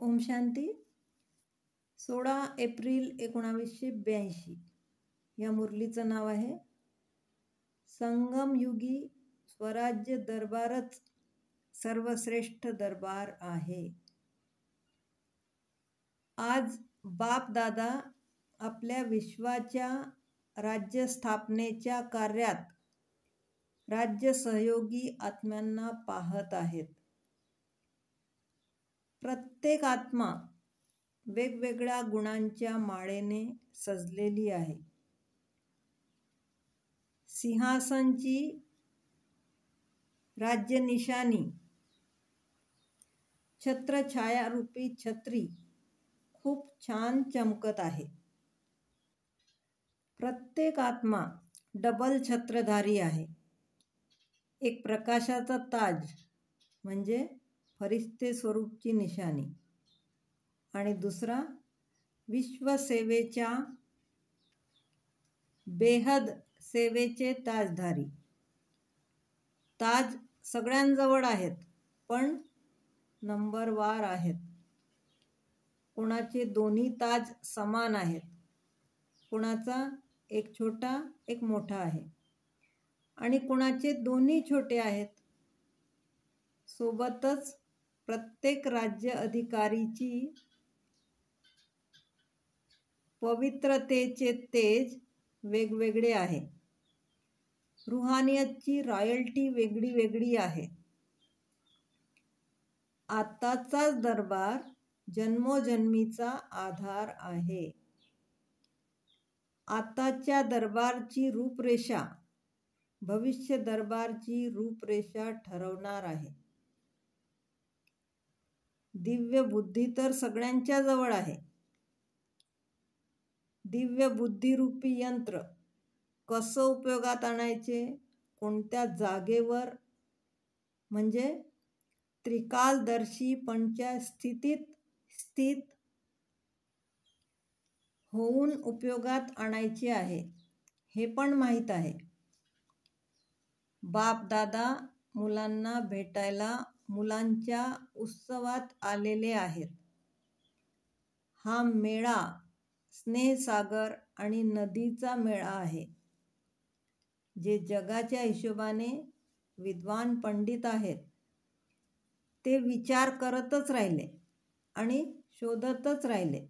Om Shanti. 16 April 1982 या मुरलीचं नाव आहे. संगमयुगी स्वराज्य दरबारच सर्वश्रेष्ठ दरबार आहे. आज बाप दादा आपल्या विश्वाच्या राज्य स्थापनेच्या कार्यात राज्य सहयोगी आत्म्यांना पाहत आहेत. प्रत्येक आत्मा वेगवेगळ्या गुणांच्या माळेने सजलेली आहे. सिंहासनची राज्य निशाणी छत्रछायारूपी छत्री खूप छान चमकत आहे. प्रत्येक आत्मा डबल छत्रधारी आहे. एक प्रकाशाचा ताज म्हणजे फरिश्ते स्वरूपची निशाणी आणि दुसरा विश्वसेवेच्या बेहद सेवेचे ताजधारी. ताज सगळ्यांजवळ आहेत पण नंबरवार आहेत. कोणाचे दोन्ही ताज समान आहेत, कोणाचा एक छोटा एक मोठा आहे आणि कोणाचे दोन्ही छोटे आहेत. सोबतच प्रत्येक राज्य अधिकारीची पवित्रतेचे तेज वेगवेगळे आहे. रुहानियतची रॉयल्टी वेगळी वेगळी आहे. आताचाच दरबार जन्मोजन्मीचा आधार आहे. आताच्या दरबारची रूपरेषा भविष्य दरबारची रूपरेषा ठरवणार आहे. दिव्य बुद्धी तर सगळ्यांच्या जवळ आहे. दिव्य बुद्धिरूपी यंत्र कसं उपयोगात आणायचे, कोणत्या जागेवर म्हणजे त्रिकालदर्शी पंचस्थितीत स्थित होऊन उपयोगात आणायचे आहे हे पण माहीत आहे. बाप दादा मुलांना भेटायला मुलांच्या उत्सवात आलेले आहेत. हा मेळा स्नेहसागर आणि नदीचा मेळा आहे. जे जगाच्या हिशोबाने विद्वान पंडित आहेत ते विचार करतच राहिले आणि शोधतच राहिले.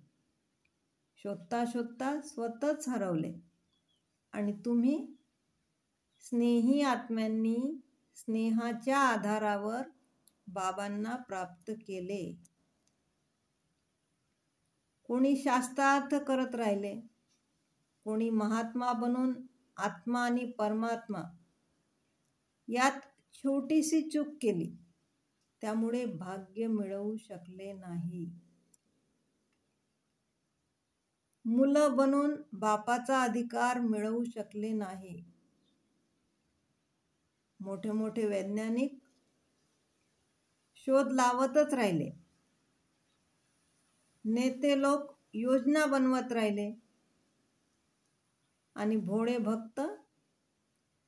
शोधता शोधता स्वतःच हरवले आणि तुम्ही स्नेही आत्म्यांनी स्नेहाच्या आधारावर बाबांना प्राप्त केले. कोणी शास्त्रार्थ करत राहिले, कोणी महात्मा बनून आत्मा आणि परमात्मा यात छोटीशी चूक केली, त्यामुळे भाग्य मिळवू शकले नाही. मुलं बनून बापाचा अधिकार मिळवू शकले नाही. मोठे मोठे वैज्ञानिक शोध लावतच राहिले. नेते लोक योजना बनवत राहिले आणि भोळे भक्त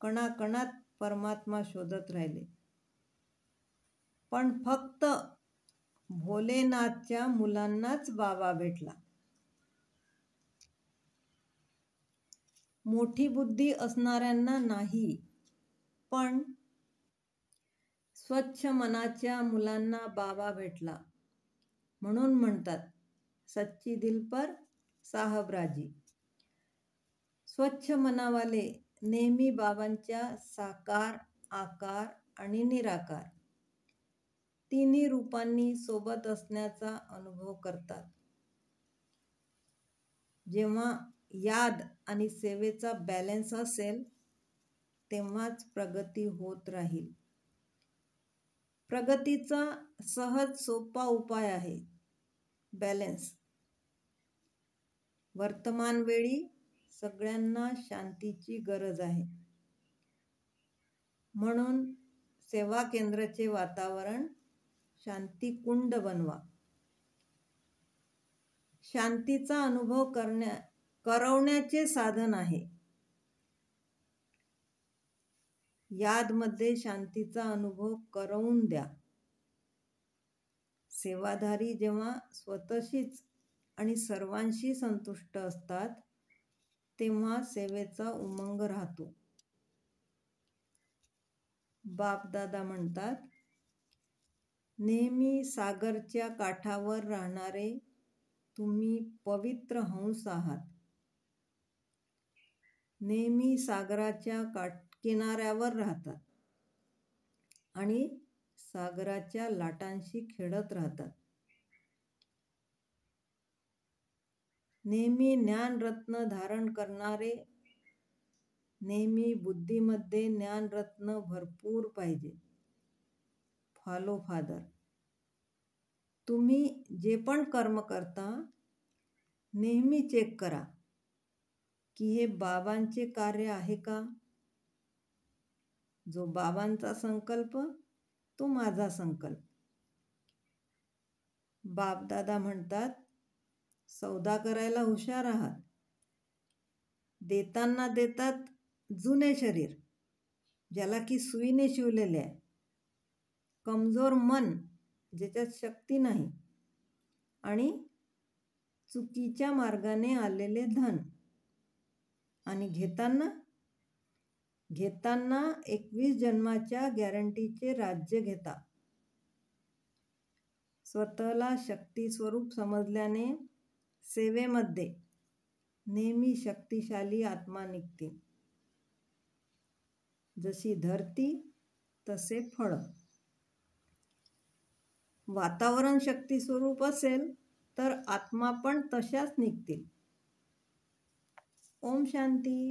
कणाकणात परमात्मा शोधत राहिले. पण फक्त भोलेनाथच्या मुलांनाच बाबा भेटला. मोठी बुद्धी असणाऱ्यांना नाही, पण स्वच्छ मनाच्या मुलांना बाबा भेटला. म्हणून म्हणतात सच्ची दिल पर साहब राजी. स्वच्छ मनावाले नेहमी बाबांच्या साकार, आकार आणि निराकार तिन्ही रूपांनी सोबत असण्याचा अनुभव करतात. जेव्हा याद आणि सेवेचा बॅलन्स असेल तेव्हाच प्रगती होत राहील. प्रगतीचा सहज सोपा उपाय आहे बॅलन्स. वर्तमान वेळी सगळ्यांना शांतीची गरज आहे. म्हणून सेवा केंद्राचे वातावरण शांतिकुंड बनवा. शांतीचा अनुभव करवण्याचे साधन आहे. यादमध्ये शांतीचा अनुभव करवून द्या. सेवाधारी जेव्हा स्वतःशीच आणि सर्वांशी संतुष्ट असतात तेव्हा सेवेचा उमंग राहतो. बापदादा म्हणतात, नेहमी सागरच्या काठावर राहणारे तुम्ही पवित्र हंस आहात. नेहमी सागराच्या किनाऱ्यावर राहतात आणि सागराच्या लाटांशी खेळत राहतात. नेहमी ज्ञानरत्न धारण करणारे, नेहमी बुद्धीमध्ये ज्ञानरत्न भरपूर पाहिजे. Follow father. तुम्ही जे पण कर्म करता नेहमी चेक करा की हे बाबांचे कार्य आहे का. जो बाबांचा संकल्प तो माझा संकल्प. बापदादा म्हणतात, सौदा करायला हुशार आहात. देताना देतात जुने शरीर ज्याला की सुईने शिवलेले आहे, कमजोर मन ज्याच्यात शक्ती नाही, आणि चुकीच्या मार्गाने आलेले धन. आणि घेताना 21 जन्माच्या गॅरंटीचे राज्य घेता. स्वतःला शक्ती स्वरूप समजल्याने सेवेमध्ये नेहमी शक्तिशाली आत्मा निघते. जशी धरती तसे फळ. वातावरण शक्ती स्वरूप असेल तर आत्मा पण तशाच निघतील. ओम शांती.